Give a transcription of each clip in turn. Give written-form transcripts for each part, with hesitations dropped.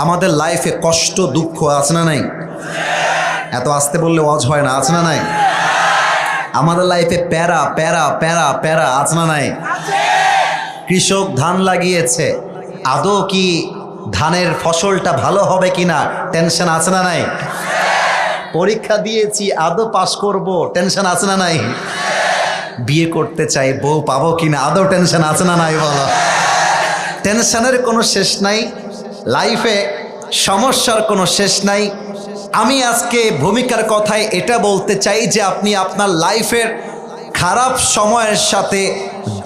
আমাদের লাইফে কষ্ট দুঃখ আছে না নাই? এত আসতে বললে ওয়াজ হয় না, আছে না নাই? আমাদের লাইফে প্যারা প্যারা প্যারা প্যারা আছে না নাই? কৃষক ধান লাগিয়েছে, আদৌ কি ধানের ফসলটা ভালো হবে কিনা টেনশন আছে না নাই? পরীক্ষা দিয়েছি, আদৌ পাশ করব, টেনশন আছে না নাই? বিয়ে করতে চাই, বউ পাবো কিনা, আদৌ টেনশন আছে না নাই? বলো, টেনশনের কোনো শেষ নাই, লাইফে সমস্যার কোনো শেষ নাই। আমি আজকে ভূমিকার কথায় এটা বলতে চাই যে আপনি আপনার লাইফের খারাপ সময়ের সাথে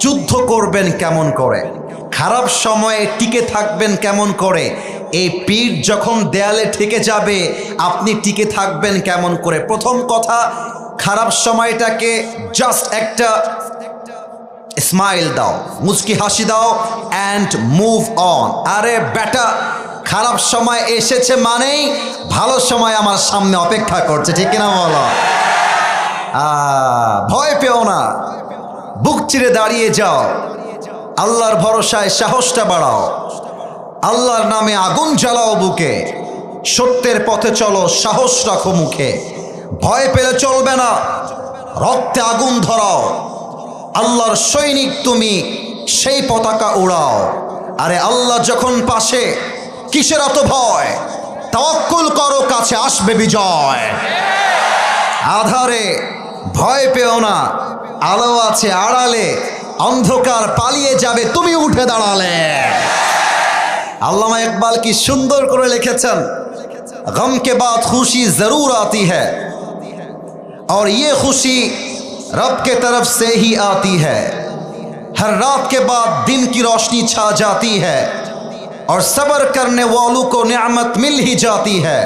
যুদ্ধ করবেন কেমন করে, খারাপ সময়ে টিকে থাকবেন কেমন করে, এই পিঠ যখন দেয়ালে ঠেকে যাবে আপনি টিকে থাকবেন কেমন করে। প্রথম কথা, খারাপ সময়টাকে জাস্ট একটা স্মাইল দাও, মুচকি হাসি দাও, অ্যান্ড মুভ অন। আরে বেটা, খারাপ সময় এসেছে মানেই ভালো সময় আমার সামনে অপেক্ষা করছে, ঠিক কিনা বলো? ভয় পেও না, বুক চিরে দাঁড়িয়ে যাও, আল্লাহর ভরসায় সাহসটা বাড়াও, আল্লাহর নামে আগুন জ্বালাও বুকে, সত্যের পথে চলো, সাহস রাখো মুখে, ভয় পেলে চলবে না, রক্তে আগুন ধরাও, আল্লাহর সৈনিক তুমি, সেই পতাকা উড়াও। আরে আল্লাহ যখন পাশে, কিসের এত ভয়? তাওয়াক্কুল করো, কাছে আসবে বিজয়। আধারে ভয় পেও না, আলো আছে আড়ালে, অন্ধকার পালিয়ে যাবে তুমি উঠে দাঁড়ালে। আল্লামা ইকবাল কি সুন্দর করে লিখেছেন, গম কে বাদ খুশি জরুর আती है और ये खुशी रब के तरफ से ही आती है, हर रात के बाद दिन की रोशनी छा जाती है और सब्र करने वालों को नेमत मिल ही जाती है।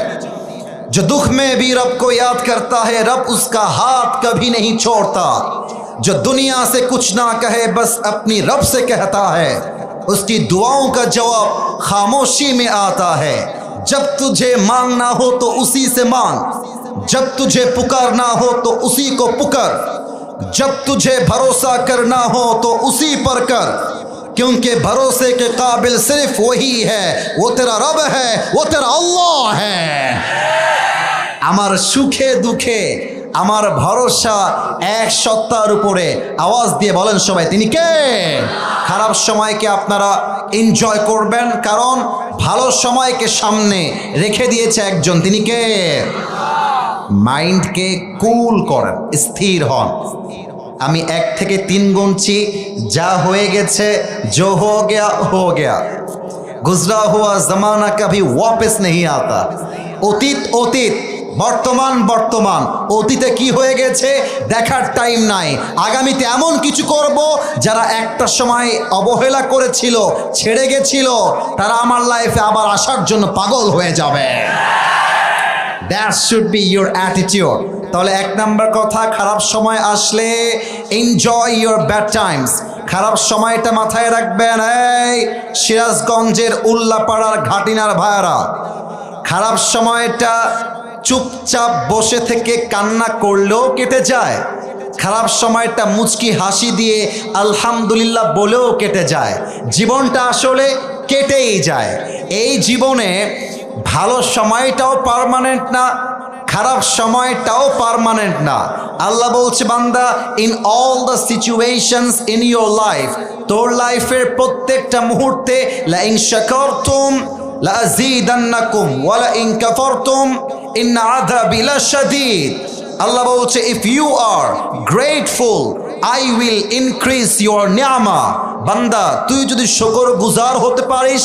जो दुख में भी रब को याद करता है, रब उसका हाथ कभी नहीं छोड़ता। जो दुनिया से कुछ ना कहे, बस अपनी रब से कहता है, उसकी दुआओं का जवाब खामोशी में आता है। जब तुझे मांगना हो तो उसी से मांग, जब तुझे पुकारना हो तो उसी को पुकार, जब तुझे भरोसा करना हो तो उसी पर कर, क्योंकि भरोसे के काबिल सिर्फ वही है, वो तेरा रब है, वो तेरा अल्लाह है। আমার সুখে দুঃখে আমার ভরসা এক সত্তার উপরে। আওয়াজ দিয়ে বলেন সবাই, তিনি কে? খারাপ সময়কে আপনারা এনজয় করবেন, কারণ ভালো সময়কে সামনে রেখে দিয়েছে একজন, তিনি কে? মাইন্ডকে কুল করেন, স্থির হন। আমি 1 থেকে 3 গুনছি, যা হয়ে গেছে, जो हो गया, गुजरा हुआ जमाना कभी वापस नहीं आता। অতীত অতীত, বর্তমান বর্তমান। অতীতে কি হয়ে গেছে দেখার টাইম নাই, আগামীতে এমন কিছু করব যারা একটা সময় অবহেলা করেছিল, ছেড়ে গেছিল, তারা আমার লাইফে আবার আসার জন্য পাগল হয়ে যাবে। That should be your attitude. তাহলে 1 নাম্বার কথা, খারাপ সময় আসলে এনজয় ইউর ব্যাড টাইমস। খারাপ সময়টা মাথায় রাখবেন। এই সিরাজগঞ্জের উল্লাপাড়ার ঘাটিনার ভাইরা, খারাপ সময়টা চুপচাপ বসে থেকে কান্না করলেও কেটে যায়, খারাপ সময়টা মুচকি হাসি দিয়ে আলহামদুলিল্লাহ বলেও কেটে যায়। জীবনটা আসলে কেটেই যায়। এই জীবনে ভালো সময়টাও পার্মানেন্ট না, খারাপ সময়টাও পার্মানেন্ট না। আল্লাহ বলছে, বান্দা, in all the situations in your life, তোর লাইফের প্রত্যেকটা মুহূর্তে, লা ইন শাকারতুম লা আযীদান্নাকুম ওয়া লা ইন কাফারতুম ইন্না আযাবি লাশাদীদ। আল্লাহ বলছে, if you are grateful I will increase your নিয়ামা। বান্দা, তুই যদি শুকরগুজার হতে পারিস,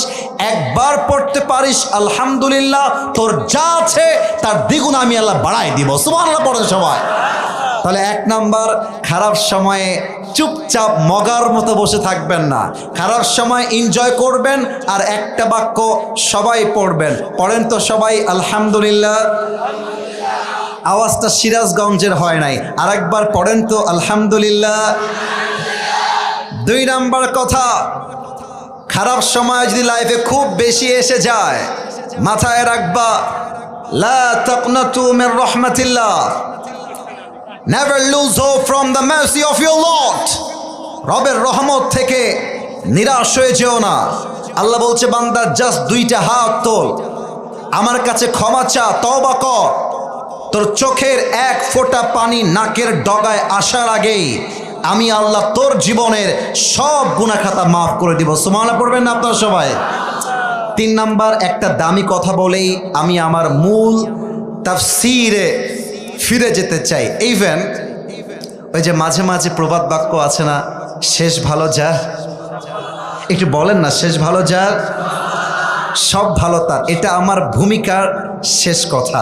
একবার পড়তে পারিস আলহামদুলিল্লাহ, তোর যা আছে তার দ্বিগুণ আমি আল্লাহ বাড়াই দিব। সুবহানাল্লাহ পড়েন সবাই। তাহলে 1 নাম্বার, খারাপ সময়ে চুপচাপ মগার মতো বসে থাকবেন না, খারাপ সময় এনজয় করবেন। আর একটা বাক্য সবাই পড়বেন, পড়েন তো সবাই আলহামদুলিল্লাহ। আওয়াজটা সিরাজগঞ্জের হয় নাই, আরেকবার পড়েন তো আলহামদুলিল্লাহ। 2 নাম্বার কথা, খারাপ সময় যদি লাইফে খুব বেশি এসে যায়, মাথায় রাখবা, লা তাকনাতু মির রাহমাতিল্লাহ, never lose hope from the mercy of your lord. রবের রহমত থেকে নিরাশ হয়ে যেও না। আল্লাহ বলছে, বান্দা, জাস্ট 2টা হাত তোল, আমার কাছে ক্ষমা চা, তওবা কর। তোর চোখের এক ফোঁটা পানি নাকের ডগায় আসার আগেই আমি আল্লাহ তোর জীবনের সব গুনাহ খাতা মাফ করে দিব। সুবহানাল্লাহ পড়বেন না আপনারা সবাই? 3 নাম্বার একটা দামি কথা বলেই আমি আমার মূল তাফসীরে ফিরে যেতে চাই। ইভেন ওই যে মাঝে মাঝে প্রবাদ বাক্য আছে না, শেষ ভালো যার, একটু বলেন না, শেষ ভালো যার সব ভালো তার। এটা আমার ভূমিকার শেষ কথা।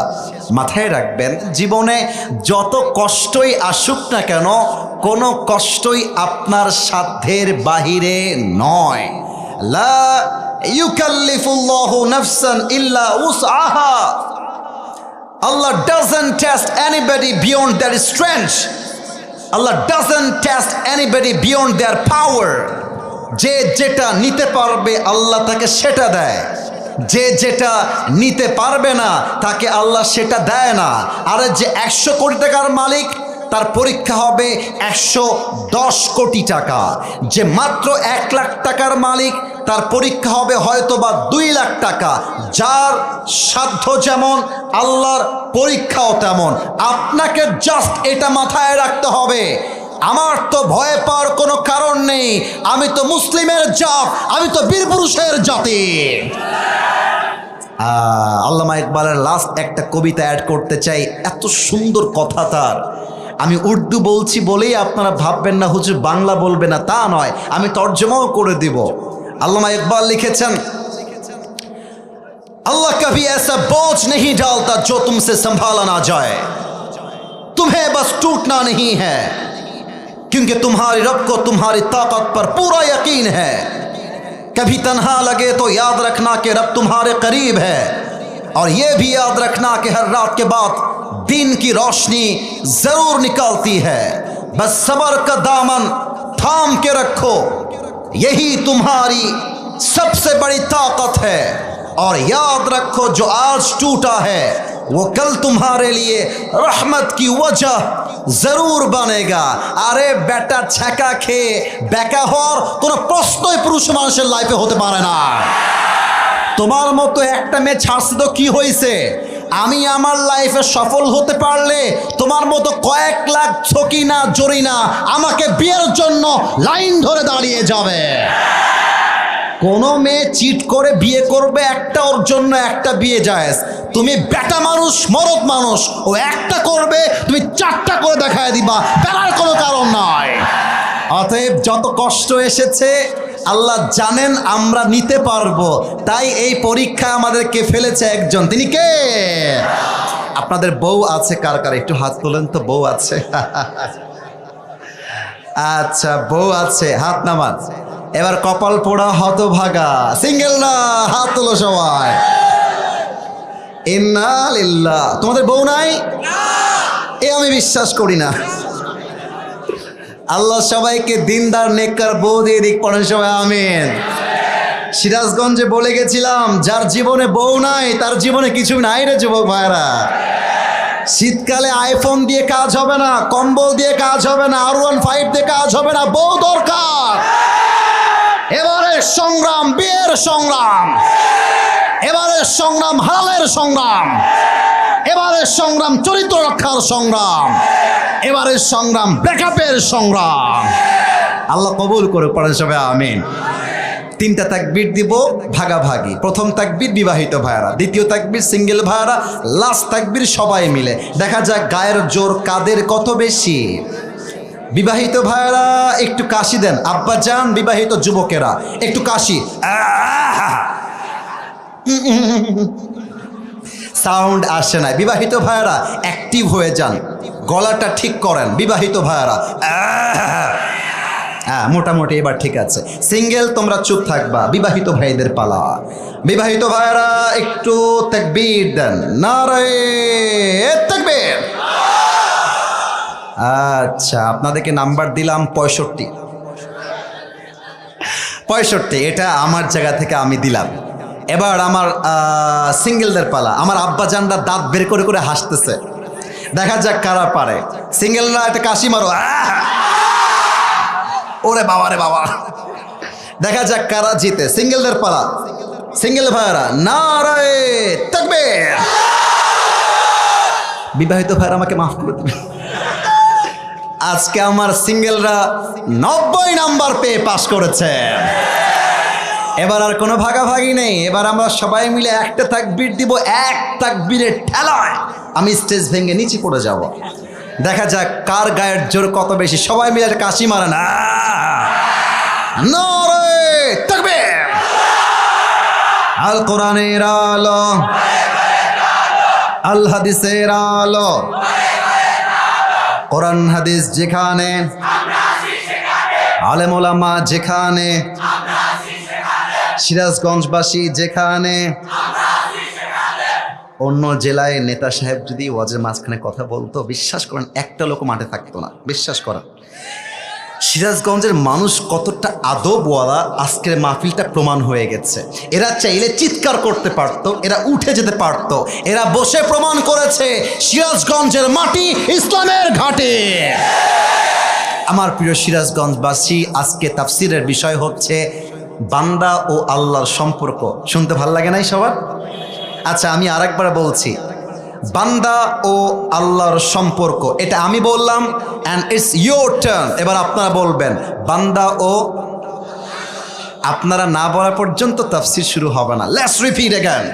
মাথায় রাখবেন, জীবনে যত কষ্টই আসুক না কেন, কোনো কষ্টই আপনার সাধ্যের বাহিরে নয়। লা ইউকাল্লিফুল্লাহু নাফসান ইল্লা উসআহা। Allah doesn't test anybody beyond their strength. Allah doesn't test anybody beyond their power. যে যেটা নিতে পারবে আল্লাহ তাকে সেটা দেয়, যে যেটা নিতে পারবে না তাকে আল্লাহ সেটা দেয় না। আর যে 100 কোটি টাকার মালিক, তার পরীক্ষা হবে 110 কোটি টাকা। যে মাত্র 1 লাখ টাকার মালিক, তার পরীক্ষা হবে হয়তোবা 2 লাখ টাকা। যার সাধ্য যেমন আল্লাহর পরীক্ষাও তেমন। আপনাকে জাস্ট এটা মাথায় রাখতে হবে, আমার তো ভয় পাওয়ার কোনো কারণ নেই, আমি তো মুসলিমের জাত, আমি তো বীর পুরুষের জাতি। আল্লামা ইকবালের লাস্ট একটা কবিতা অ্যাড করতে চাই, এত সুন্দর কথা তার। আমি উর্দু বলছি বলেই আপনারা ভাববেন না হুজুর বাংলা বলবে না, তা নয়, আমি তর্জমাও করে দিব। আল্লামা ইকবাল লিখেছেন, अल्लाह कभी ऐसा बोझ नहीं डालता जो तुमसे संभाला ना जाए, तुम्हें बस टूटना नहीं है, क्योंकि तुम्हारी रब को तुम्हारी ताकत पर पूरा यकीन है। कभी तन्हा लगे तो याद रखना कि रब तुम्हारे करीब है, और ये भी याद रखना कि हर रात के बाद दिन की रोशनी जरूर निकलती है। बस सब्र का दामन थाम के रखो, यही तुम्हारी सबसे बड़ी ताकत है, और याद रखो जो आज टूटा है वो कल तुम्हारे लिए रहमत की वजह जरूर बनेगा। अरे बेटा छेका খেয়ে বেকা হওয়ার কোনো প্রশ্নই পুরুষ মানুষের লাইফে হতে পারে না। তোমার মতো একটা মেয়ে ছাড়ছে তো কি হয়েছে, আমি আমার লাইফে সফল হতে পারলে তোমার মতো কয়েক লাখ ছকিনা জরিনা আমাকে বিয়ের জন্য লাইন ধরে দাঁড়িয়ে যাবে। কোনো মেয়ে চিট করে বিয়ে করবে একটা, ওর জন্য একটা বিয়ে জায়েজ। তুমি বেটা মানুষ, মরদ মানুষ, ও একটা করবে, তুমি 4টা করে দেখায় দিবা, বেলার কোনো কারণ নাই। অতএব যত কষ্ট এসেছে আল্লাহ জানেন আমরা নিতে পারবো, তাই এই পরীক্ষা আমাদেরকে ফেলেছে একজন, তিনি কে? আপনাদের বউ আছে কার কার, একটু হাত তোলেন তো। বউ আছে? আচ্ছা, বউ আছে, হাত নামান। এবার কপাল পোড়া হতভাগা সিঙ্গেলরা হাত তোলো সবাই। ইন্না লিল্লাহ। তোমাদের বউ নাই? এ আমি বিশ্বাস করি না। আল্লাহ সবাইকে দিনদার নেককার বউ দিয়ে দিক, পড়েন সবাই আমিন। সিরাজগঞ্জে বলে গেছিলাম, যার জীবনে বউ নাই তার জীবনে কিছু নাই রে যুবক ভাইরা। শীতকালে আইফোন দিয়ে কাজ হবে না, কম্বল দিয়ে কাজ হবে না, R15 দিয়ে কাজ হবে না, বউ দরকার। এবারে সংগ্রাম বিয়ের সংগ্রাম, এবারে সংগ্রাম হালালের সংগ্রাম, এবারে সংগ্রাম চরিত্র রক্ষার সংগ্রাম, এবারে সংগ্রাম ব্যাকআপের সংগ্রাম। আল্লাহ কবুল করে, পড়েন সবাই আমিন। 3টা তাকবীর দিব ভাগাভাগি। প্রথম তাকবীর বিবাহিত ভাইরা, দ্বিতীয় তাকবীর সিঙ্গেল ভাইরা, লাস্ট তাকবীর সবাই মিলে। দেখা যাক গায়ের জোর কাদের কত বেশি। বিবাহিত ভাইরা একটু কাশি দেন, আব্বা যান। বিবাহিত যুবকেরা একটু কাশি, সাউন্ড আসে না। বিবাহিত ভাইরা অ্যাক্টিভ হয়ে যান, গলাটা ঠিক করেন। বিবাহিত ভাইরা মোটামুটি এবার ঠিক আছে। সিঙ্গেল তোমরা চুপ থাকবা, বিবাহিত ভাইদের পালা। বিবাহিত ভাইরা একটু তাকবীর দেন, নারে তাকবীর। আচ্ছা, আপনাদেরকে নাম্বার দিলাম 65। এটা আমার জায়গা থেকে আমি দিলাম। এবার আমার সিঙ্গেলদের পালা। আমার আব্বাজানরা দাঁত বের করে করে হাসতেছে, দেখা যাক কারা পারে। সিঙ্গেলরা একটা কাশি মারো, ওরে বাবা রে বাবা। দেখা যাক কারা জিতে। সিঙ্গেলদের পালা। সিঙ্গেল ভাইরা নারে তাকবীর। বিবাহিত ভাইরা আমাকে মাফ করে দেবে। আজকে আমার সিঙ্গেলরা 90 নাম্বার পেয়ে পাশ করেছে। এবার আর কোনো ভাগাভাগি নেই, এবার আমরা সবাই মিলে একটা তাকবীর দিব, এক তাকবীরের ঠেলায় আমি স্টেজ ভেঙে নিচে পড়ে যাব। দেখা যাক কার গায়ের জোর কত বেশি। সবাই মিলে একটা কাশি মারে না, নারে তাকবীর। আল কোরআনের আলো, আল হাদিসের আলো, কোরআন হাদিস যেখানে, আলেম ওলামা যেখানে, সিরাজগঞ্জবাসী যেখানে। অন্য জেলায় নেতা সাহেব যদি ওয়াজের মাঝখানে কথা বলতো, বিশ্বাস করেন একটা লোক মাঠে থাকতো না। বিশ্বাস করেন সিরাজগঞ্জের মানুষ কতটা আদবওয়ালা আজকের মাহফিলটা প্রমাণ হয়ে গেছে। এরা চাইলে চিৎকার করতে পারতো, এরা উঠে যেতে পারতো, এরা বসে প্রমাণ করেছে সিরাজগঞ্জের মাটি ইসলামের ঘাটে। আমার প্রিয় সিরাজগঞ্জবাসী, আজকে তাফসিরের বিষয় হচ্ছে বান্দা ও আল্লাহর সম্পর্ক। শুনতে ভাল লাগে নাই সবার? আচ্ছা, আমি আরেকবার বলছি, বান্দা ও আল্লাহর সম্পর্ক, এটা আমি বললাম অ্যান্ড ইটস ইয়োর টার্ন। এবার আপনারা বলবেন বান্দা ও, আপনারা না বলা পর্যন্ত তাফসীর শুরু হবে না। Let's repeat again.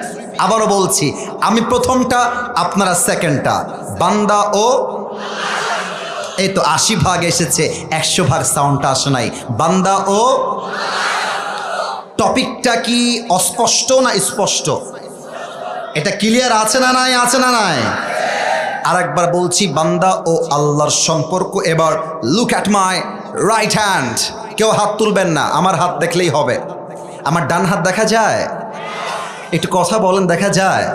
আবারও বলছি, আমি প্রথমটা, আপনারা সেকেন্ডটা। বান্দা ও, এই তো 80 ভাগ এসেছে, 100 ভাগ সাউন্ডটা আসে নাই। বান্দা ও, টপিকটা কি অস্পষ্ট না স্পষ্ট? এটা ক্লিয়ার আছে না নাই? আছে না নাই? আরেকবার বলছি, বান্দা ও আল্লাহর সম্পর্ক। এবার look at my right hand. কেউ হাত তুলবেন না, আমার হাত দেখলেই হবে। আমার ডান হাত দেখা যায়? একটু কথা বলেন, দেখা যায়?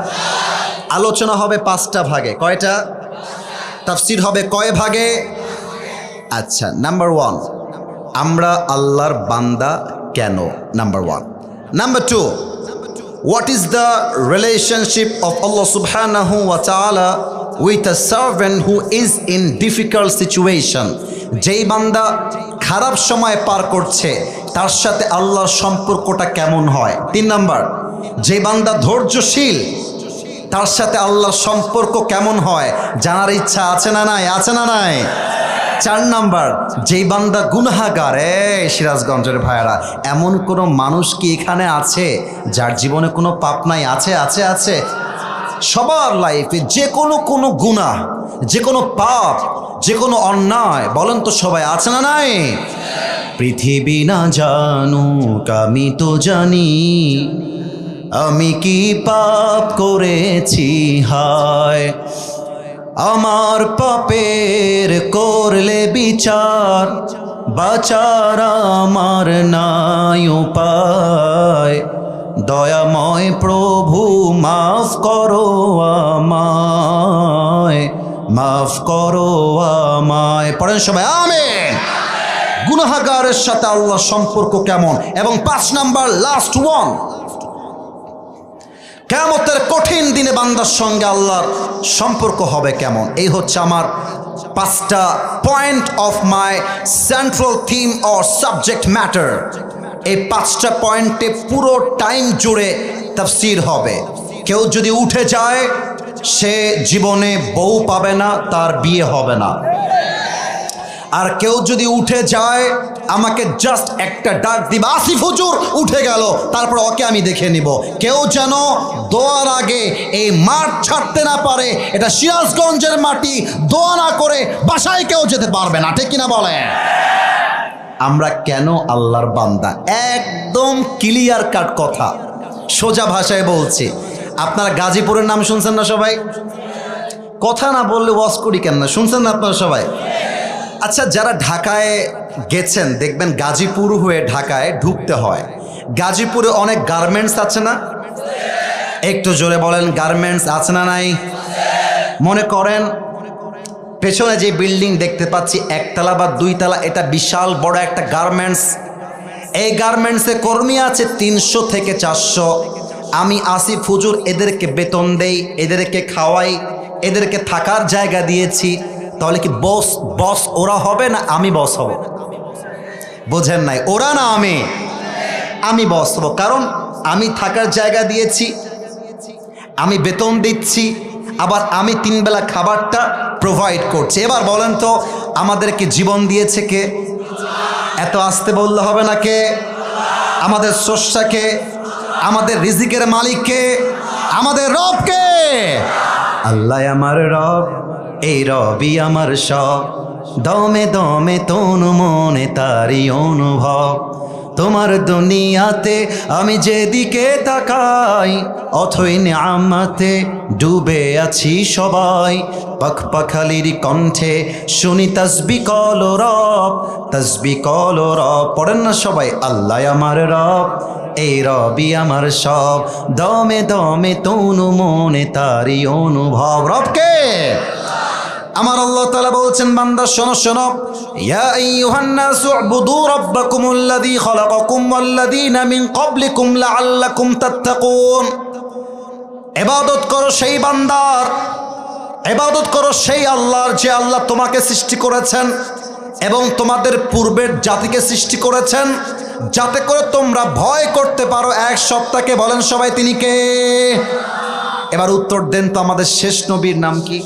আলোচনা হবে 5টা ভাগে। কয়টা? তাফসীর হবে কয় ভাগে? আচ্ছা, নাম্বার 1, আমরা আল্লাহর বান্দা কেন? Number 1। Number 2, what is the relationship of Allah subhanahu wa ta'ala with a servant who is in difficult situation? যেই বান্দা খারাপ সময় পার করছে তার সাথে আল্লাহর সম্পর্কটা কেমন হয়? 3 নাম্বার, যে বান্দা ধৈর্যশীল তার সাথে আল্লাহর সম্পর্ক কেমন হয়? জানার ইচ্ছা আছে না নাই? আছে না নাই? 4 নাম্বার, যেই বান্দা গুনাহগার। সিরাজগঞ্জের ভাইয়ারা, এমন কোনো মানুষ কি এখানে আছে যার জীবনে কোনো পাপ নাই? আছে, আছে, আছে। সবার লাইফে যে কোনো গুনাহ, যে কোনো পাপ, যে কোনো অন্যায়, বলেন তো সবাই, আছে না নাই? পৃথিবী না জানুক আমি তো জানি, আমি কি পাপ করেছি হায়। আমার পাপের করলে বিচার, বাঁচার আমার নাই উপায়। দয়াময় প্রভু মাফ করো আমায়, মাফ করো আমায়। পড়েন সবাই আমিন। গুনাহগারের সাথে আল্লাহর সম্পর্ক কেমন? এবং 5 নাম্বার, লাস্ট ওয়ান, কিয়ামতের কঠিন দিনে বান্দার সঙ্গে আল্লাহর সম্পর্ক হবে কেমন? এই হচ্ছে আমার 5টা point of my central theme or subject matter. এই 5টা পয়েন্টে পুরো টাইম জুড়ে তাফসীর হবে। কেউ যদি উঠে যায় সে জীবনে বউ পাবে না, তার বিয়ে হবে না। আর কেউ যদি উঠে যায়, আমাকে জাস্ট একটা ডাক দিবা, আসিফ হুজুর উঠে গেল, তারপর ওকে আমি দেখে নিব। কেউ যেন দোয়ার আগে এই মাঠ ছাড়তে না পারে। এটা সিরাজগঞ্জের মাটি, দোয়া না করে বাসায় কেউ যেতে পারবে না, ঠিক কিনা বলেন? আমরা কেন আল্লাহর বান্দা? একদম ক্লিয়ার কাট কথা, সোজা ভাষায় বলছি। আপনারা গাজীপুরের নাম শুনছেন না সবাই? কথা না বললে ওয়াজ করি কেন না? শুনছেন না আপনারা সবাই? আচ্ছা, যারা ঢাকায় গেছেন দেখবেন গাজীপুর হয়ে ঢাকায় ঢুকতে হয়। গাজীপুরে অনেক গার্মেন্টস আছে না? একটু জোরে বলেন, গার্মেন্টস আছে না নাই? মনে করেন পেছনে যে বিল্ডিং দেখতে পাচ্ছি, 1 তলা বা 2 তলা, এটা বিশাল বড় একটা গার্মেন্টস। এই গার্মেন্টসে কর্মী আছে 300 থেকে 400। আমি আসিফ হুজুর এদেরকে বেতন দেই, এদেরকে খাওয়াই, এদেরকে থাকার জায়গা দিয়েছি। তাহলে কি বস ওরা হবে না আমি বস হব? বোঝেন নাই? ওরা না আমি বস হব। কারণ আমি থাকার জায়গা দিয়েছি, আমি বেতন দিচ্ছি, আবার আমি 3 বেলা খাবারটা প্রোভাইড করছি। এবার বলেন তো আমাদেরকে জীবন দিয়েছে কে? এত আস্তে বললে হবে না, কে? আমাদের স্রষ্টাকে, আমাদের রিজিকের মালিককে, আমাদের রবকে। আল্লাহ আমার রব, এই রবই আমার সব, দমে দমে তনু মনে তারি অনুভব। তোমার দুনিয়াতে আমি যেদিকে তাকাই, অথই নিয়ামতে ডুবে আছি সবাই। পাখপাখালির কণ্ঠে শুনি তাসবিহ কলো রব, তাসবিহ কলো রব। পড়েন না সবাই, আল্লাহ আমার রব, এই রবই আমার সব, দমে দমে তনু মনে তারি অনুভব। রবকে আমার আল্লাহ তাআলা বলছেন, বান্দা শোনো শোনো, ইয়া আইয়ুহান নাসু উবুদু রাব্বাকুমুল্লাযী খালাকাকুম ওয়াল্লাযীনা মিন ক্বাবলিকুম লাআল্লাকুম তাত্তাকুন। ইবাদত করো সেই বান্দার, ইবাদত করো সেই আল্লাহর, যে আল্লাহ তোমাকে সৃষ্টি করেছেন এবং তোমাদের পূর্বের জাতিকে সৃষ্টি করেছেন, যাতে করে তোমরা ভয় করতে পারো এক সত্তাকে। বলেন সবাই, তিনি কে? এবার উত্তর দেন তো, আমাদের শেষ নবীর নাম কি?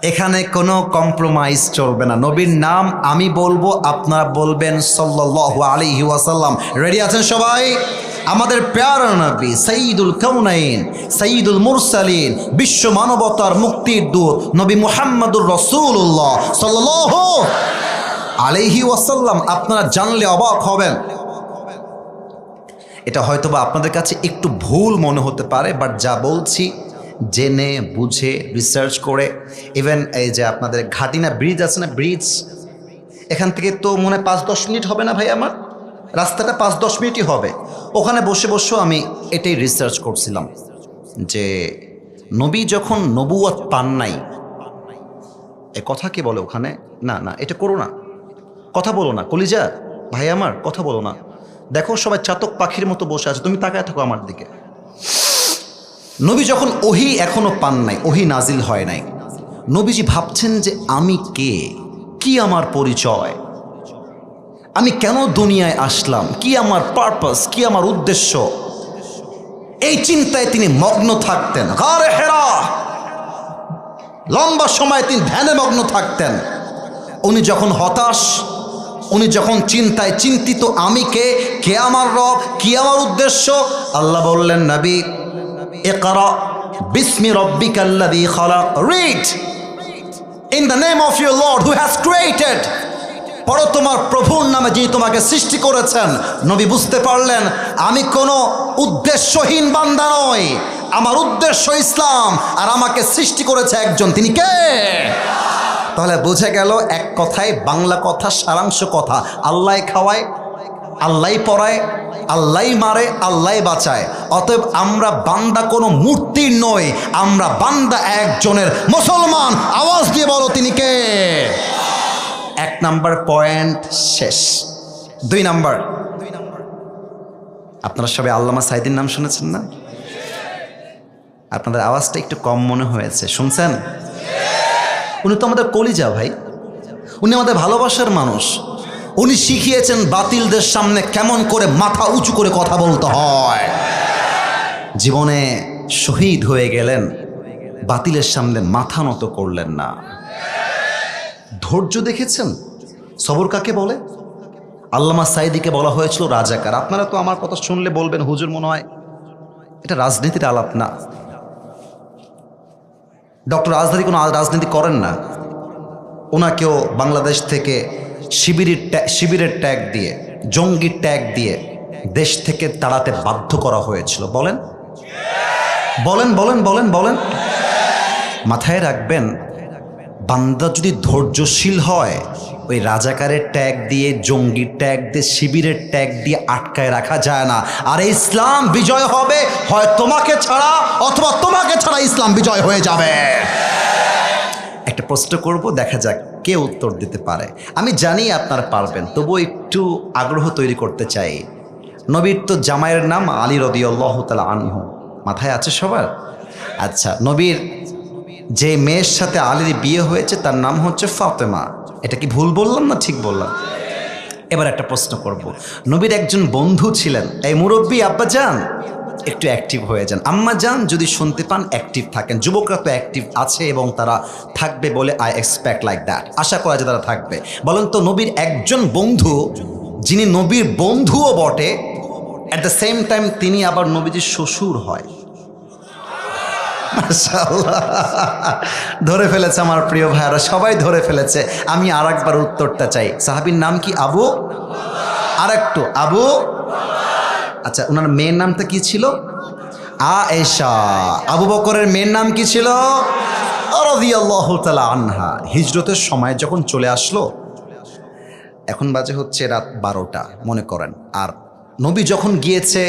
এখানে কোনো কম্প্রোমাইজ চলবে না। নবীর নাম আমি বলবো, আপনারা বলবেন সাল্লাল্লাহু আলাইহি ওয়াসাল্লাম। রেডি আছেন সবাই? আমাদের প্যারা নবী, সাইয়্যিদুল কাউনাইন, সাইয়্যিদুল মুরসালিন, বিশ্ব মানবতার মুক্তির দূত নবী মুহাম্মদুর রাসূলুল্লাহ সাল্লাল্লাহু আলাইহি ওয়াসাল্লাম। আপনারা জানলে অবাক হবেন। এটা হয়তোবা আপনাদের কাছে একটু ভুল মনে হতে পারে, বাট যা বলছি জেনে বুঝে রিসার্চ করে। ইভেন এই যে আপনাদের ঘাটিনা ব্রিজ আছে না, ব্রিজ, এখান থেকে তো মনে হয় 5-10 মিনিট হবে না ভাই? আমার রাস্তাটা 5-10 মিনিটই হবে। ওখানে বসে বসেও আমি এটাই রিসার্চ করছিলাম যে নবী যখন নবুয়ত পান নাই, এ কথা কে বলে ওখানে? না না, এটা করো না, কথা বলো না কলিজা ভাই আমার, কথা বলো না। দেখো সবাই চাতক পাখির মতো বসে আছে, তুমি তাকায় থাকো আমার দিকে। নবী যখন ওহী এখনো পান নাই, ওহী নাজিল হয় নাই, নবীজি ভাবছেন যে আমি কে, কি আমার পরিচয়, আমি কেন দুনিয়ায় আসলাম, কি আমার পারপাস, কি আমার উদ্দেশ্য, এই চিন্তায় তিনি মগ্ন থাকতেন। গারে হেরা লম্বা সময় তিনি ধ্যানে মগ্ন থাকতেন। উনি যখন হতাশ, উনি যখন চিন্তায় চিন্তিত, আমি কে, কে আমার রব, কি আমার উদ্দেশ্য, আল্লাহ বললেন, নবী ইকরা বিসমি রাব্বিকাল্লাযী খালাক, read in the name of your lord who has created. পড়ো তোমার প্রভুর নামে, যিনি তোমাকে সৃষ্টি করেছেন। নবী বুঝতে পারলেন আমি কোনো উদ্দেশ্যহীন বান্দা নই, আমার উদ্দেশ্য ইসলাম, আর আমাকে সৃষ্টি করেছে একজন, তিনি কে? তাহলে বুঝে গেল এক কথায়, বাংলা কথা, সারাংশ কথা, আল্লাহ খাওয়ায়, আল্লাহ পড়ায়, আল্লাহ মারে, আল্লাহ বাঁচায়। অতএব আমরা বান্দা কোনো মূর্তির নই, আমরা বান্দা একজনের, মুসলমান। আওয়াজ দিয়ে বলো তিনি কে? 1 নাম্বার পয়েন্ট শেষ। 2 নাম্বার, আপনারা সবাই আল্লামা সাঈদীর নাম শুনেছেন না? আপনাদের আওয়াজটা একটু কম মনে হয়েছে, শুনছেন? উনি তো আমাদের কলিজা ভাই, উনি আমাদের ভালোবাসার মানুষ। উনি শিখিয়েছেন বাতিলদের সামনে কেমন করে মাথা উঁচু করে কথা বলতে হয়। জীবনে শহীদ হয়ে গেলেন, বাতিলের সামনে মাথা নত করলেন না। ধৈর্য দেখেছেন? সবর কাকে বলে? আল্লামা সাঈদীকে বলা হয়েছিল রাজাকার। আপনারা তো আমার কথা শুনলে বলবেন, হুজুর মনে হয় এটা রাজনীতির আলাপ না। ডক্টর আজহারী কোনো রাজনীতি করেন না। ওনাকেও বাংলাদেশ থেকে শিবিরের ট্যাগ দিয়ে, জঙ্গির ট্যাগ দিয়ে দেশ থেকে তাড়াতে বাধ্য করা হয়েছিল। বলেন বলেন বলেন বলেন বলেন। মাথায় রাখবেন, বান্দা যদি ধৈর্যশীল হয়, ওই রাজাকারের ট্যাগ দিয়ে, জঙ্গির ট্যাগ দিয়ে, শিবিরের ট্যাগ দিয়ে আটকায় রাখা যায় না। আর ইসলাম বিজয় হবে হয় তোমাকে ছাড়া, অথবা তোমাকে ছাড়া ইসলাম বিজয় হয়ে যাবে। একটা প্রশ্ন করব, দেখা যাক কে উত্তর দিতে পারে। আমি জানি আপনারা পারবেন, তবুও একটু আগ্রহ তৈরি করতে চাই। নবীর তো জামাইয়ের নাম আলী রাদিয়াল্লাহু তাআলা আনহু, মাথায় আছে সবার? আচ্ছা, নবীর যে মেয়ের সাথে আলীর বিয়ে হয়েছে তার নাম হচ্ছে ফাতেমা। এটা কি ভুল বললাম না ঠিক বললাম? এবার একটা প্রশ্ন করব, নবীর একজন বন্ধু ছিলেন, এই মুরব্বী আব্বাজান, একটু অ্যাক্টিভ হয়ে যান। আম্মা যান যদি শুনতে পান অ্যাক্টিভ থাকেন। যুবকরা তো অ্যাক্টিভ আছে এবং তারা থাকবে বলে আই এক্সপেক্ট লাইক দ্যাট, আশা করা যায় তারা থাকবে। বলেন তো নবীর একজন বন্ধু, যিনি নবীর বন্ধুও বটে, অ্যাট দ্য সেম টাইম তিনি আবার নবীজির শ্বশুর হয়। মাশাআল্লাহ, ধরে ফেলেছে আমার প্রিয় ভাইয়ারা, সবাই ধরে ফেলেছে। আমি আর একবার উত্তরটা চাই। সাহাবীর নাম কি? আবু, আর একটু আবু, আচ্ছা ওনার মেয়ের নামটা কি ছিল? আয়েশা। আবু বকরের মেয়ের নাম কি ছিল? রাদিয়াল্লাহু তাআলা আনহা। হিজরতের সময় যখন চলে আসলো, এখন বাজে হচ্ছে রাত 12টা মনে করেন, আর নবী যখন গিয়েছে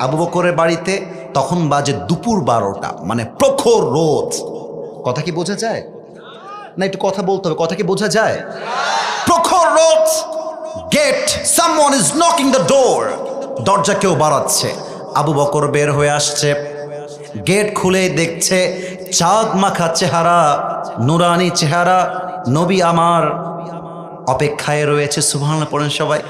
আবু বকরের বাড়িতে তখন বাজে দুপুর 12টা, মানে প্রখর রোদ। কথা কি বোঝা যায় না? একটু কথা বলতে হবে, কথা কি বোঝা যায়? প্রখর রোদ, gate, someone is knocking the door, দরজা কেউ বাড়াচ্ছে। আবু বকর বের হয়ে আসছে, গেট খুলে দেখছে চাঁদ মাখা চেহারা, নুরানি চেহারা, নবী আমার অপেক্ষায় রয়েছে। সুবহানাল্লাহ পড়েন সবাই।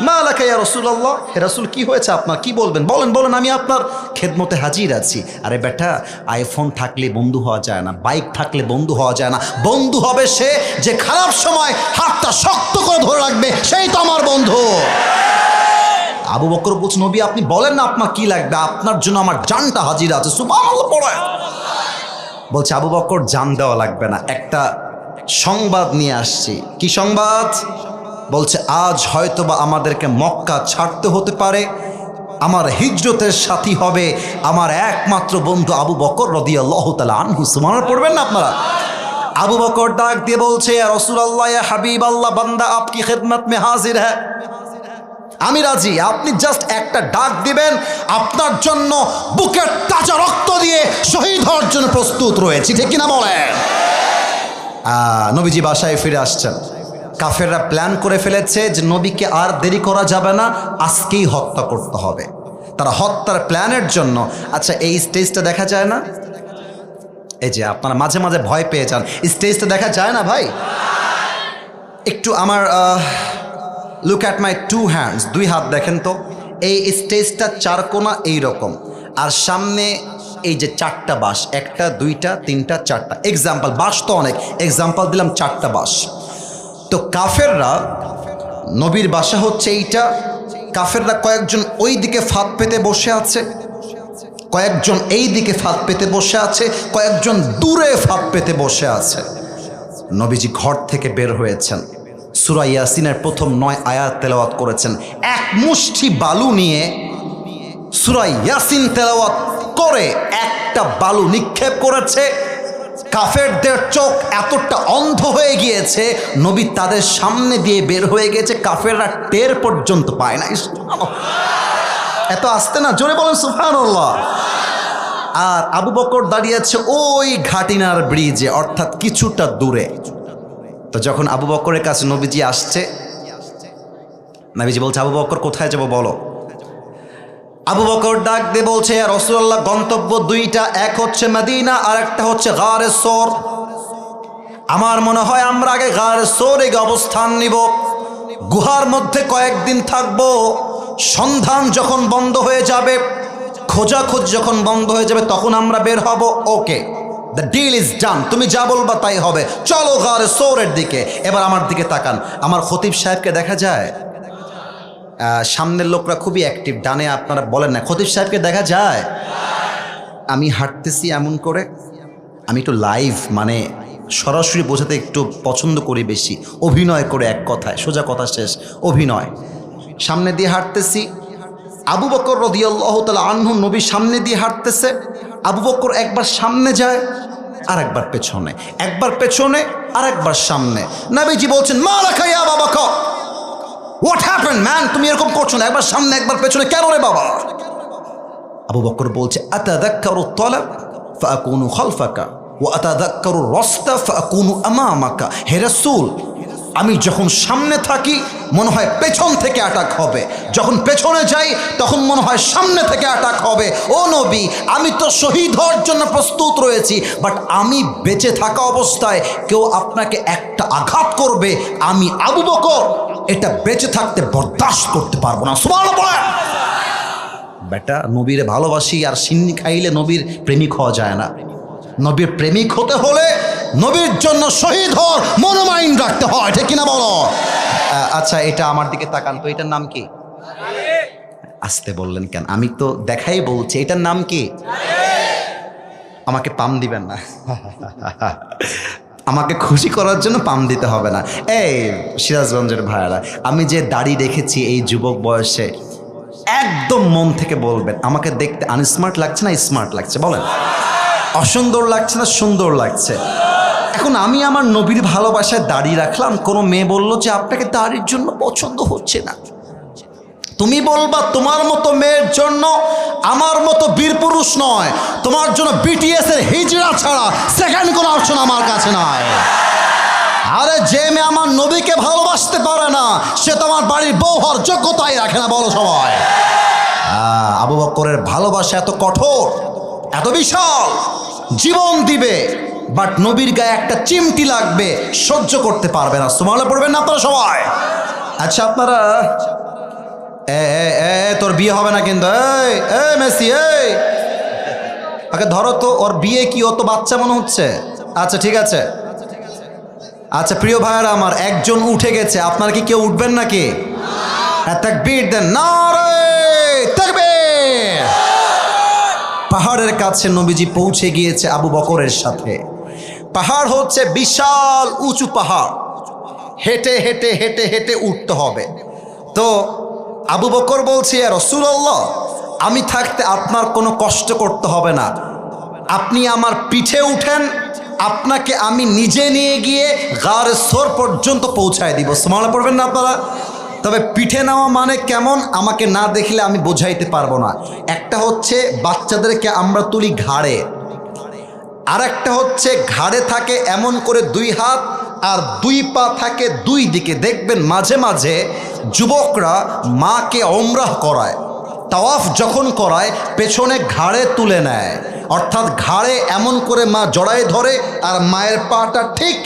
মা লাকা ইয়া রাসূলুল্লাহ, হে রাসূল কি হয়েছে আপনার, কি বলবেন? বলেন বলেন, আমি আপনার খেদমতে হাজির আছি। আরে বেটা, আইফোন থাকলে বন্ধু হওয়া যায় না, বাইক থাকলে বন্ধু হওয়া যায় না। বন্ধু হবে সে যে খারাপ সময় হাতটা শক্ত করে ধরে রাখবে, সেই তো আমার বন্ধু। আবু বকর বলছে নবী আপনি বলেন না আপনার কি লাগবে, আপনার জন্য আমার জানটা হাজির আছে। সুবহানাল্লাহ পড়ে। বলছে আবু বকর জান দেওয়া লাগবে না, একটা সংবাদ নিয়ে আসছি। কি সংবাদ? বলছে আজ হয়তোবা আমাদেরকে মক্কা ছাড়তে হতে পারে, আমার হিজরতের সাথী হবে আমার একমাত্র বন্ধু আবু বকর রাদিয়াল্লাহু তাআলা আনহু। সুবহানাল্লাহ পড়বেন না আপনারা? আবু বকর ডাক দিয়ে বলছে ইয়া রাসূলুল্লাহ, ইয়া হাবিবাল্লাহ, বান্দা আপকি খিদমত মে হাজির হ্যায়, আমি রাজি। আপনি জাস্ট একটা ডাক দিবেন, আপনার জন্য বুকের তাজা রক্ত দিয়ে শহীদ হওয়ার জন্য প্রস্তুত রয়েছি। ঠিক কিনা বলেন? নবীজি বাসায় ফিরে আসছেন। কাফেররা প্ল্যান করে ফেলেছে যে নবীকে আর দেরি করা যাবে না, আজকেই হত্যা করতে হবে। তারা হত্যার প্ল্যানের জন্য, আচ্ছা এই স্টেজটা দেখা যায় না? এই যে আপনারা মাঝে মাঝে ভয় পেয়ে যান, স্টেজটা দেখা যায় না ভাই? একটু আমার look at my two hands, দুই হাত দেখেন তো। এই স্টেজটা চার কোণা এইরকম, আর সামনে এই যে চারটা বাঁশ, একটা দুইটা তিনটা চারটা, এক্সাম্পল, বাঁশ তো অনেক, এক্সাম্পল দিলাম চারটা বাঁশ। তো কাফেররা, নবীর বাসা হচ্ছে এইটা, কাফেররা কয়েকজন ওই দিকে ফাঁদ পেতে বসে আছে, কয়েকজন এই দিকে ফাঁদ পেতে বসে আছে, কয়েকজন দূরে ফাঁদ পেতে বসে আছে। নবীজি ঘর থেকে বের হয়েছেন, সূরা ইয়াসিনের প্রথম 9 আয়াত তেলাওয়াত করেছেন। এক মুষ্টি বালু নিয়ে সূরা ইয়াসিন তেলাওয়াত করে একটা বালু নিক্ষেপ করেছে। কাফেরদের চোখ এতটা অন্ধ হয়ে গিয়েছে, নবী তাদের সামনে দিয়ে বের হয়ে গেছে, কাফেররা টের পর্যন্ত পায় না। এত আসতে না, জোরে বলেন সুবহানাল্লাহ। আর আবু বকর দাঁড়িয়ে আছে ওই ঘাটিনার ব্রিজে, অর্থাৎ কিছুটা দূরে। তো যখন আবু বকরের কাছে নবীজি আসছে, নবীজি বলছে আবু বকর কোথায় যাব বলো। আবু বকর ডাক দিয়ে বলছে ইয়া রাসূলুল্লাহ, গন্তব্য দুইটা, এক হচ্ছে মদিনা আর একটা হচ্ছে গারে সৌর। আমার মনে হয় আমরা আগে গারে সৌরে অবস্থান নিব, গুহার মধ্যে কয়েকদিন থাকবো। সন্ধান যখন বন্ধ হয়ে যাবে, খোঁজাখোঁজ যখন বন্ধ হয়ে যাবে, তখন আমরা বের হব। ওকে, দ্য ডিল ইজ ডান, তুমি যা বলবা তাই হবে, চলো গারে সৌরের দিকে। এবার আমার দিকে তাকান, আমার খতিব সাহেবকে দেখা যায়? সামনের লোকরা খুবই অ্যাক্টিভ, ডানে আপনারা বলেন না, খতিব সাহেবকে দেখা যায়? আমি হাঁটতেছি এমন করে, আমি একটু লাইভ মানে সরাসরি বোঝাতে একটু পছন্দ করি বেশি, অভিনয় করে, এক কথায় সোজা কথা শেষ, অভিনয়। সামনে দিয়ে হাঁটতেছি, আবু বকর রাদিয়াল্লাহু তাআলা আনহু নবীর সামনে দিয়ে হাঁটতেছে। আবু বকর একবার সামনে যায় আর একবার পেছনে, একবার পেছনে আর একবার সামনে। নবীজি বলছেন মা লাকা ইয়া Abu Bakr, what happened man, তুমি এরকম করছো না, একবার সামনে একবার পেছনে কেন রে বাবা? আবু বকর বলছে আতাযাক্কারু তালাব ফাআকুনু খালফাকা ওয়া আতাযাক্কারু রাসতা ফাআকুনু আমামাকা। হে রাসূল, আমি যখন সামনে থাকি মনে হয় পেছন থেকে অ্যাটাক হবে, যখন পেছনে যাই তখন মনে হয় সামনে থেকে অ্যাটাক হবে। ও নবী, আমি তো শহীদ হওয়ার জন্য প্রস্তুত রয়েছি, বাট আমি বেঁচে থাকা অবস্থায় কেউ আপনাকে একটা আঘাত করবে, আমি আবু বকর এটা বেঁচে থাকতে বরদাস্ত করতে পারবো না। সুবহানাল্লাহ। বেটা নবীর ভালোবাসি আর সিন্নি খাইলে নবীর প্রেমিক হওয়া যায় না। নবীর প্রেমিক হতে হলে নবীর জন্য শহীদ হওয়ার মনোমাইন রাখতে হয়, ঠিক কিনা বলো? আচ্ছা, এটা আমার দিকে তাকান তো, এটার নাম কি? আসতে বললেন কেন? আমি তো দেখাই বলছি, এটার নাম কি? আমাকে পাম দিবেন না, আমাকে খুশি করার জন্য পাম দিতে হবে না। এই সিরাজগঞ্জের ভাইয়ারা, আমি যে দাড়ি রেখেছি এই যুবক বয়সে, একদম মন থেকে বলবেন আমাকে দেখতে আনস্মার্ট লাগছে না স্মার্ট লাগছে? বলেন, অসুন্দর লাগছে না সুন্দর লাগছে? এখন আমি আমার নবীর ভালোবাসায় দাড়ি রাখলাম, কোনো মেয়ে বলল যে আপনাকে দাড়ির জন্য পছন্দ হচ্ছে না, তুমি বলবা তোমার মতো মেয়ের জন্য আমার মতো বীর পুরুষ নয়, তোমার জন্য বিটিএস এর হিজড়া ছাড়া সেকেন্ড কোনো অপশন আমার কাছে নাই। আরে যে মেয়ে আমার নবীকে ভালোবাসতে পারে না সে তো আমার বাড়ির বউ হওয়ার যোগ্যতাই রাখে না, বলো সবাই। আবু বকরের ভালোবাসা এত কঠোর, এত বিশাল, জীবন দিবে, বাট নবীর গায়ে একটা চিমটি লাগবে, সহ্য করতে পারবে না। সুবহানাল্লাহ পড়বেন না আপনারা সবাই? আচ্ছা, আপনারা তোর বিয়ে হবে না কিন্তু, এই মেসি, এই ওকে ধরো তো, ওর বিয়ে কি? ও তো বাচ্চা মনে হচ্ছে। আচ্ছা ঠিক আছে, আচ্ছা প্রিয় ভাইয়েরা আমার, একজন উঠে গেছে, আপনারা কি কেউ উঠবেন নাকি? তাকবীর দেন, নারে তাকবীর। পাহাড়ের কাছে নবীজি পৌঁছে গিয়েছে আবু বকরের সাথে। পাহাড় হচ্ছে বিশাল উঁচু পাহাড়, হেঁটে হেঁটে হেঁটে হেঁটে উঠতে হবে। তো আবু বকর বলছে, ইয়া রাসূলুল্লাহ, আমি থাকতে আপনার কোনো কষ্ট করতে হবে না, আপনি আমার পিঠে উঠেন, আপনাকে আমি নিজে নিয়ে গিয়ে গার সোর পর্যন্ত পৌঁছায় দিব। সুবহানাল্লাহ পড়বেন না আপনারা? তবে পিঠে নেওয়া মানে কেমন আমাকে না দেখলে আমি বোঝাইতে পারবো না। একটা হচ্ছে বাচ্চাদেরকে আমরা তুলি ঘাড়ে, আর একটা হচ্ছে ঘাড়ে থাকে এমন করে দুই হাত আর দুই পা থাকে দুই দিকে। দেখবেন মাঝে মাঝে যুবকরা মাকে ওমরাহ করায়, তাওয়াফ যখন করায় পেছনে ঘাড়ে তুলে নেয়, অর্থাৎ ঘাড়ে এমন করে মা জড়ায় ধরে আর মায়ের পাটা ঠিক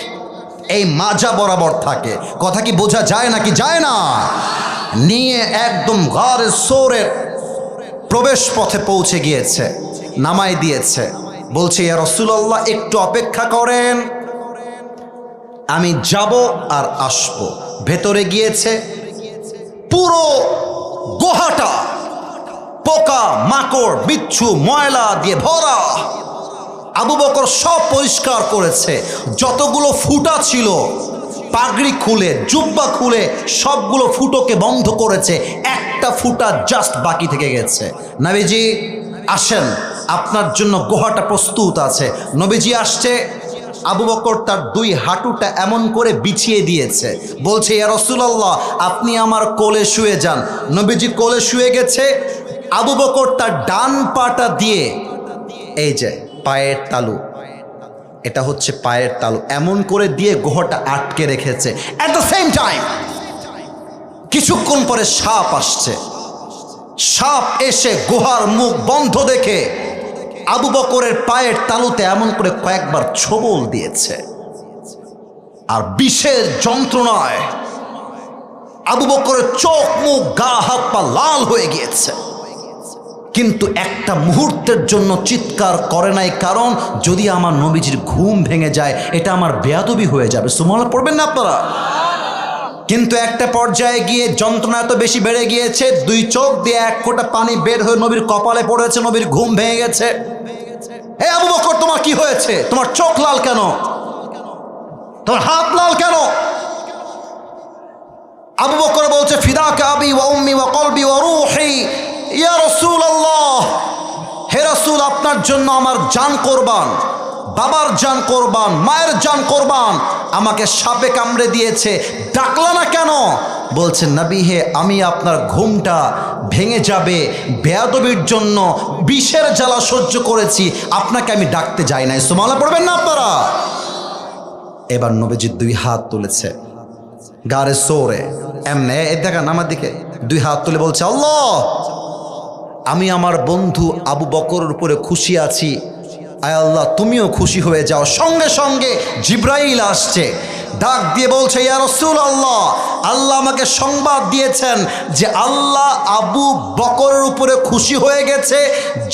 এই মাজা বরাবর থাকে। কথা কি বোঝা যায় নাকি যায় না? নিয়ে একদম গার সোরের প্রবেশ পথে পৌঁছে গিয়েছে, নামাই দিয়েছে। বলছে, ইয়া রাসূলুল্লাহ একটু অপেক্ষা করেন, আমি যাব আর আসবো। ভেতরে গিয়েছে, পুরো গুহাটা পোকা মাকড় বিচ্ছু ময়লা দিয়ে ভরা। আবু বকর সব পরিষ্কার করেছে, যতগুলো ফুটা ছিল পাগড়ি খুলে জুব্বা খুলে সবগুলো ফুটোকে বন্ধ করেছে, একটা ফুটা জাস্ট বাকি থেকে গেছে। নবীজি আসেন, আপনার জন্য গুহাটা প্রস্তুত আছে। নবীজি আসছে, আবু বকর তার দুই হাঁটুটা এমন করে বিছিয়ে দিয়েছে, বলছে, ইয়া রাসূলুল্লাহ আপনি আমার কোলে শুয়ে যান। নবীজি কোলে শুয়ে গেছে, আবু বকর তার ডান পাটা দিয়ে, এই যে পায়ের তালু, এটা হচ্ছে পায়ের তালু, এমন করে দিয়ে গুহাটা আটকে রেখেছে। এট দ্য সেম টাইম কিছুক্ষণ পরে সাপ আসছে। সাপ এসে গুহার মুখ বন্ধ দেখে আবু বকরের পায়ের তালুতে এমন করে কয়েকবার ছোবল দিয়েছে, আর বিষের যন্ত্রণায় আবু বকরের চোখ মুখ গা হাত পা লাল হয়ে গিয়েছে। কিন্তু একটা মুহূর্তের জন্য চিৎকার করে নাই, কারণ যদি আমার নবীজির ঘুম ভেঙে যায় এটা আমার বেয়াদবি হয়ে যাবে। সুবহানাল্লাহ পড়বেন না আপনারা? কিন্তু একটা পর্যায়ে গিয়ে যন্ত্রণা এত বেশি বেড়ে গিয়েছে, দুই চোখ দিয়ে এক ফোঁটা পানি বের হয়ে নবীর কপালে পড়েছে, নবীর ঘুম ভেঙে গেছে। হে আবু বকর, তোমার কি হয়েছে? তোমার চোখ লাল কেন? তোমার হাত লাল কেন? আবু বকর বলছে, ফিদাকা আবি ওয়া উম্মি ওয়া কলবি ওয়া রূহি ইয়া রাসূলুল্লাহ, হে রাসূল আপনার জন্য আমার জান কোরবান, বাবার জান কোরবান, মায়ের জান কোরবান। আমাকে সাপে কামড়ে দিয়েছে, ডাকলা না কেন? বলছে, নবী হে আমি আপনার ঘুমটা ভেঙে যাবে বেয়াদবির জন্য বিষের জ্বালা সহ্য করেছি, আপনাকে আমি ডাকতে যাই নাই। সুবহানাল্লাহ পড়বেন না আপনারা? এবার নবীজি দুই হাত তুলেছে গারে সোরে, এমনে দেখান আমার দিকে, দুই হাত তুলে বলছে, আল্লাহ আমি আমার বন্ধু আবু বকরের উপরে খুশি আছি, আয় আল্লাহ তুমিও খুশি হয়ে যাও। সঙ্গে সঙ্গে জিব্রাইল আসছে, ডাক দিয়ে বলছে, ইয়া রাসূলুল্লাহ, আল্লাহ আমাকে সংবাদ দিয়েছেন যে আল্লাহ আবু বকরের উপরে খুশি হয়ে গেছে,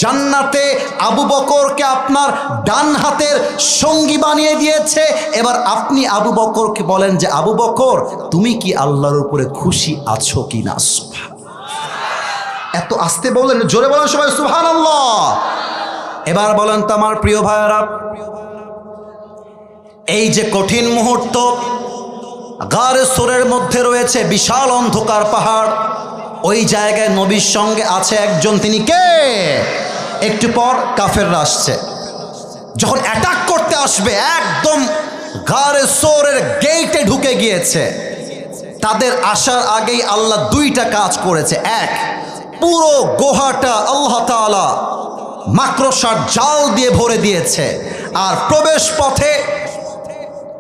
জান্নাতে আবু বকরকে আপনার ডান হাতের সঙ্গী বানিয়ে দিয়েছে। এবার আপনি আবু বকরকে বলেন যে আবু বকর, তুমি কি আল্লাহর উপরে খুশি আছো কিনা? এত আস্তে বলেন, জোরে বলেন সবাই সুবহানাল্লাহ। এবার বলেন তো আমার প্রিয় ভাইয়েরা, এই যে কঠিন মুহূর্ত, গারে সোরের মধ্যে রয়েছে বিশাল অন্ধকার পাহাড়, ওই জায়গায় নবীর সঙ্গে আছে একজন, তিনি কে? একটু পর কাফেররা আসছে, যখন অ্যাটাক করতে আসবে একদম গারে সোরের গেটে ঢুকে গিয়েছে। তাদের আসার আগেই আল্লাহ দুইটা কাজ করেছে। এক, পুরো গুহাটা আল্লাহ তাআলা মাকড়সার জাল দিয়ে ভরে দিয়েছে, আর প্রবেশ পথে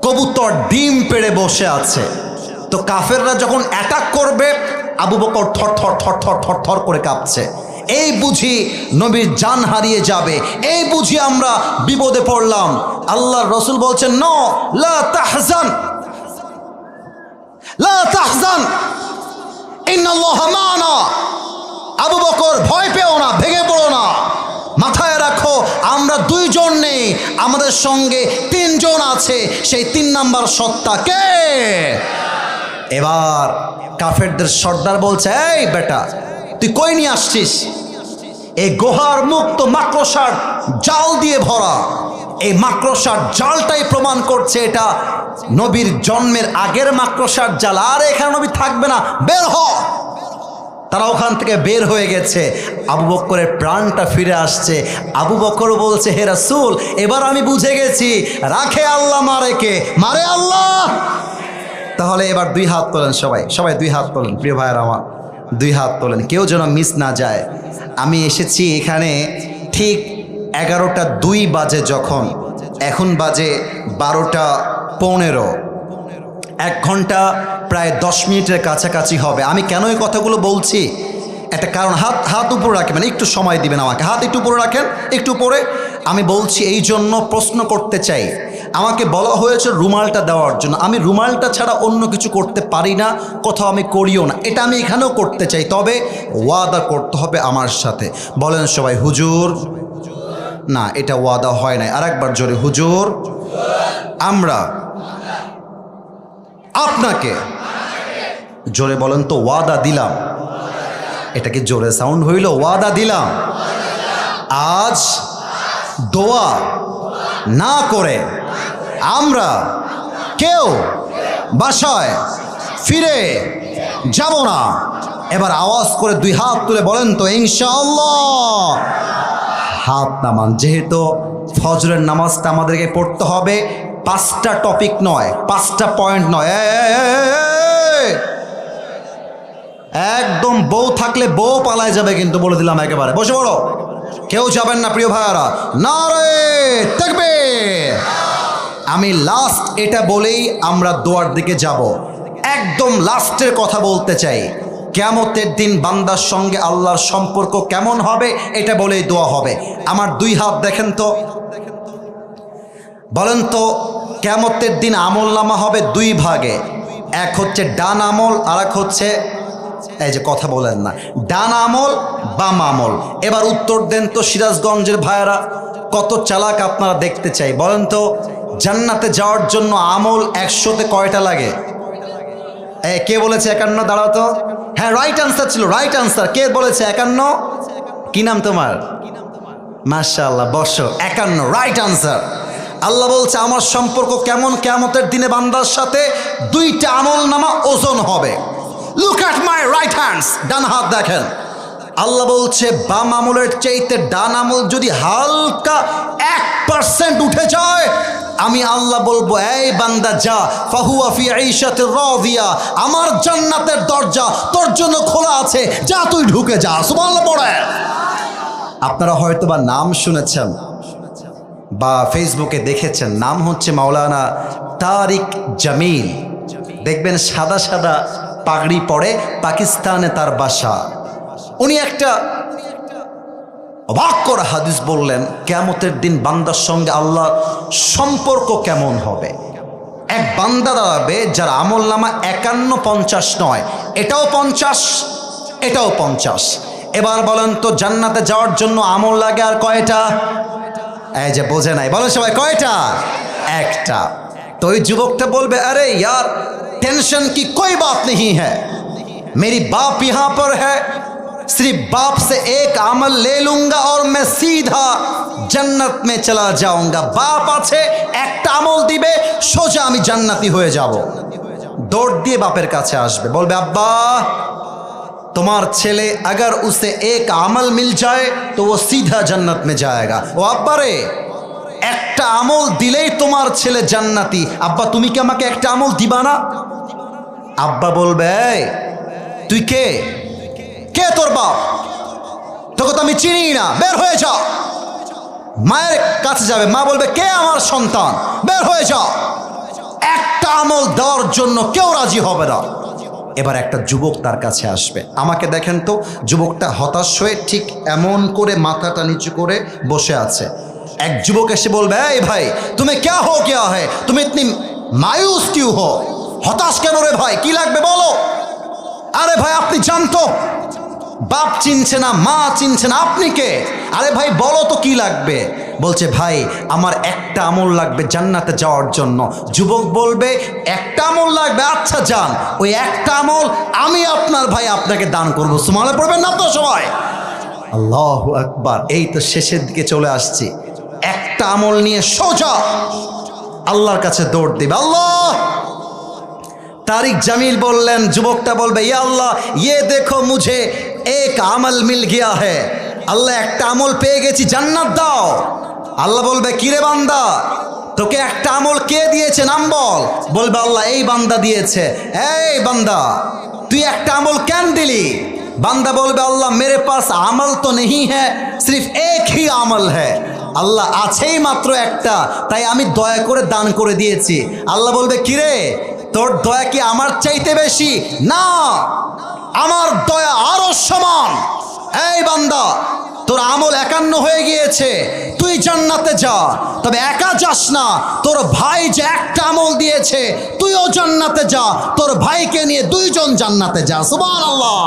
কবুতর ডিম পেড়ে বসে আছে। তো কাফেররা যখন অ্যাটাক করবে, আবু বকর থর থর থর থর থর থর করে কাঁপছে। এই বুঝি নবীর জান হারিয়ে যাবে, এই বুঝি আমরা বিপদে পড়লাম। আল্লাহর রাসূল বলছেন, নো, লা তাহজান, লা তাহজান, ইন্নাল্লাহা মা'না। আবু বকর, ভয় পেও না, ভেঙে পড়ো না, মাথায় রাখো আমরা দুইজন নেই, আমাদের সঙ্গে তিনজন আছে, সেই 3 নাম্বার সত্তা কে? এবার কাফেরদের সর্দার বলছে, এই বেটা, তুই কই নিয়ে আসছিস? এই গুহার মুখ তো মাকড়সার জাল দিয়ে ভরা। এই মাকড়সার জালটাই প্রমাণ করছে এটা নবীর জন্মের আগের মাকড়সার জাল, আর এখানে নবী থাকবে না, বের হ। তারা ওখান থেকে বের হয়ে গেছে। আবু বকরের প্রাণটা ফিরে আসছে। আবু বকর বলছে, হে রাসূল, এবার আমি বুঝে গেছি, রাখে আল্লাহ, মারে কে? মারে আল্লাহ। তাহলে এবার 2 হাত তোলেন, সবাই সবাই 2 হাত তোলেন, প্রিয় ভাইয়ের আমার 2 হাত তোলেন, কেউ যেন মিস না যায়। আমি এসেছি এখানে ঠিক 11টা 2 বাজে, যখন এখন বাজে 12টা 15, 1 ঘন্টা প্রায় 10 মিনিটের কাছাকাছি হবে। আমি কেন এই কথাগুলো বলছি, একটা কারণ। হাত উপরে রাখবেন, একটু সময় দিবেন আমাকে, হাত একটু উপরে রাখেন, একটু উপরে। আমি বলছি এই জন্য, প্রশ্ন করতে চাই। আমাকে বলা হয়েছে রুমালটা দেওয়ার জন্য, আমি রুমালটা ছাড়া অন্য কিছু করতে পারি না, কোথাও আমি করিও না। এটা আমি এখানেও করতে চাই, তবে ওয়াদা করতে হবে আমার সাথে। বলেন সবাই হুজুর। না, এটা ওয়াদা হয় নাই, আরেকবার জোরে, হুজুর, আমরা আপনাকে, জোরে বলেন তো, ওয়াদা দিলাম। এটা কি জোরে সাউন্ড হইল? ওয়াদা দিলাম আজ দোয়া না করে আমরা কেউ বাসায় ফিরে যাব না। এবার আওয়াজ করে 2 হাত তুলে বলেন তো, ইনশাআল্লাহ। হাত নামান, যেহেতু ফজরের নামাজটা আমাদেরকে পড়তে হবে, 5টা টপিক নয়, 5টা পয়েন্ট নয়। একদম বউ থাকলে বউ পালায় যাবে কিন্তু, বলে দিলাম একেবারে। বসে পড়ো, কেউ যাবেন না প্রিয় ভাইয়ারা। নারে তাকবীর। আমি লাস্ট এটা বলেই আমরা দোয়ার দিকে যাব। একদম লাস্টের কথা বলতে চাই, কিয়ামতের দিন বান্দার সঙ্গে আল্লাহর সম্পর্ক কেমন হবে, এটা বলেই দোয়া হবে। আমার 2 হাত দেখেন তো, বলেন তো, কিয়ামতের দিন আমলনামা হবে 2 ভাগে। এক হচ্ছে ডান আমল, আর এক হচ্ছে, এই যে কথা বলেন না, ডান আমল বাম আমল। এবার উত্তর দেন তো সিরাজগঞ্জের ভাইয়েরা, কত চালাক আপনারা দেখতে চাই। বলেন তো, জান্নাতে যাওয়ার জন্য আমল 100তে কয়টা লাগে? কে বলেছে 51? দাঁড়াও তো। হ্যাঁ, রাইট আনসার ছিল, রাইট আনসার। কে বলেছে 51? কি নাম তোমার? মাশাআল্লাহ, বসো। 51 রাইট আনসার। আল্লাহ বলছে আমার সম্পর্ক কেমন কিয়ামতের দিনে বান্দার সাথে? 2টা আমল নামা ওজন হবে। Look at my right hands, ডান হাত দেখেন। আল্লাহ বলছে বাম আমলের চাইতে ডান আমল যদি হালকা 1% উঠে যায়, আমি আল্লাহ বলবো, এই বান্দা যা, ফাহুয়া ফি আইশাতির রাদিয়া, আমার জান্নাতের দরজা তোর জন্য খোলা আছে, যা তুই ঢুকে যা। সুবহানাল্লাহ পড়ে। আপনারা হয়তো বা নাম শুনেছেন বা ফেসবুকে দেখেছেন, নাম হচ্ছে মাওলানা তারিক জামিল। দেখবেন সাদা সাদা পাগড়ি পরে, পাকিস্তানে তার বাসা। উনি একটা অবাক করা হাদিস বললেন, কিয়ামতের দিন বান্দার সঙ্গে আল্লাহর সম্পর্ক কেমন হবে। এক বান্দা দাঁড়াবে যার আমল নামা 51-50 নয়, এটাও 50, এটাও 50। এবার বলেন তো জান্নাতে যাওয়ার জন্য আমল লাগে আর কয়টা? এই যে বোঝে নাই, বলো সবাই কয়টা? একটা। তো ওই যুবকটা বলবে আরে यार टेंशन की कोई बात नहीं है, मेरी बाप यहाँ पर है, सिर्फ बाप से एक अमल ले लूंगा और मैं सीधा जन्नत में चला जाऊंगा। बाप আছে একটা আমল দিবে সোজা আমি জান্নাতি হয়ে যাব। দৌড় দিয়ে বাপের কাছে আসবে, বলবে আব্বা তোমার ছেলে अगर उसे एक अमल मिल जाए तो वो सीधा जन्नत में जाएगा। ও আব্বা রে একটা আমল দিলেই তোমার ছেলে জান্নাতি, আব্বা তুমি কি আমাকে একটা আমল দিবা না? আব্বা বলবে এই তুই কে? কে তোর বাপ? তোকে তো আমি চিনি না, বের হয়ে যা। মায়ের কাছে যাবে, মা বলবে কে আমার সন্তান, বের হয়ে যা। একটা আমল দেওয়ার জন্য কেউ রাজি হবে না। এবার একটা যুবক তার কাছে আসবে, আমাকে দেখেন তো, যুবকটা হতাশ হয়ে ঠিক এমন করে মাথাটা নিচু করে বসে আছে। এক যুবক এসে বলবে এই ভাই তুমি क्या हो क्या है, তুমি ইতনি মায়ুস क्यों हो, হতাশ কেন রে ভাই, কি লাগবে বলো? আরে ভাই আপনি জানতো বাপ চিনছে না, মা চিনছে না, আপনি কে? আরে ভাই বলো তো কি লাগবে? বলছে ভাই আমার একটা আমল লাগবে জান্নাতে যাওয়ার জন্য। যুবক বলবে একটা আমল লাগবে, আচ্ছা যান, ওই একটা আমল আমি আপনার ভাই আপনাকে দান করবো। সুবহানাল্লাহ পড়বেন না তো সবাই? আল্লাহু আকবার। এই তো শেষের দিকে চলে আসছি, একটা আমল নিয়ে সোজা আল্লাহর কাছে দৌড় দিবে। আল্লাহ तारिक जमील बोलें जुबकटा बोलबे या अल्लाह ये देखो मुझे एक अमल मिल गया है, अल्लाह एक আমল পেয়ে গেছি জান্নাত দাও। আল্লাহ বলবে কিরে বান্দা তোকে একটা আমল কে দিয়েছে নাম বল। বলবে আল্লাহ এই বান্দা দিয়েছে। এই বান্দা তুই একটা আমল কেন দিলি? বান্দা বলবে আল্লাহ मेरे पास अमल तो नहीं है, सिर्फ एक ही अमल है। আল্লাহ আছেই মাত্র একটা, তাই আমি দয়া করে দান করে দিয়েছি। আল্লাহ বলবে কিরে তোর দয়া কি আমার চাইতে বেশি? না, আমার দয়া আরো সমান। এই বান্দা তোর আমল 51 হয়ে গিয়েছে, তুই জান্নাতে যা, তবে একা যাস না, তোর ভাই যে একটা আমল দিয়েছে তুইও জান্নাতে যা, তোর ভাইকে নিয়ে দুইজন জান্নাতে যা। সুবহানাল্লাহ।